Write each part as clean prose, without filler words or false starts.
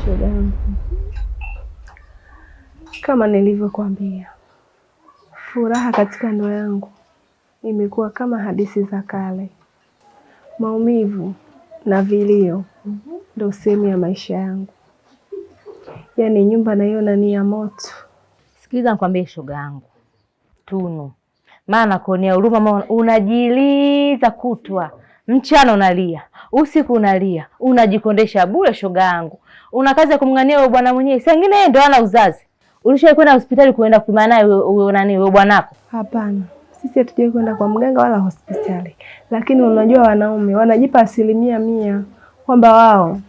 Shoga yangu, kama nilivyokuambia, furaha katika ndoa yangu imekuwa kama hadithi za kale. Maumivu na vilio ndio sehemu ya maisha yangu. Yaani nyumba naiona ni ya moto. Sikiliza nikwambie shoga yangu Tunu, maana nakuonea huruma. Mama unajiliza kutwa, mchana unalia, usiku unalia, unajikondesha bure shoga yangu. Una kazi ya kumng'ania wewe bwana mwenyewe. Sasa ngine yeye ndo ana uzazi. Ulishawahi kwenda hospitali kuenda kupima naye wewe nani wewe bwanako? Hapana. Sisi hatujawahi kwenda kwa mganga wala hospitali. Lakini unajua wanaume wanajipa 100% kwamba wao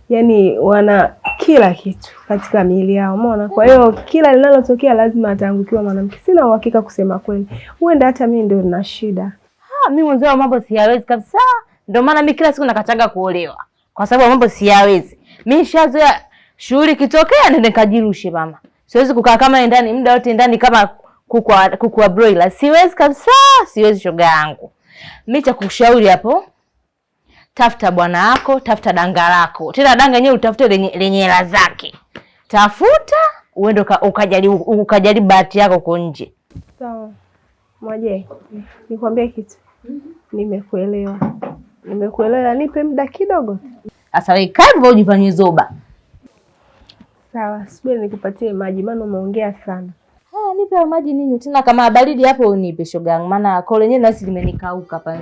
yani wana kila kitu katika miili yao, umeona? Kwa hiyo kila linalotokea lazima ataangukiwa mwanamke. Sina uhakika kusema kweli. Huenda hata mimi ndio nina shida. Mimi mwanzo mambo siyawezi kabisa. Ndio maana mimi kila siku nakataga kuolewa. Kwa sababu mambo siyawezi. Mimi nishazoea shughuli kitokea nende kajirushe mama. Siwezi kukaa kama ndani muda wote ndani kama kuku wa broiler. Siwezi kabisa, siwezi shoga yangu. Mimi cha kukushauri hapo, tafuta bwana wako, tafuta danga lako. Tena danga yenyewe utafute lenye hela zake. Tafuta uende ukajaribu bahati yako huko nje. Sawa. Mwaje, nikwambie kitu. Nimekuelewa. Nimekuelewa, nipe muda kidogo. Sasa wewe kama ujifanyie zoba. Sawa, subiri nikupatie maji maana umeongea sana. Nipe maji nini? Tena kama baridi hapo unipe shoga yangu, maana kole lenyewe nasi limenikauka hapa.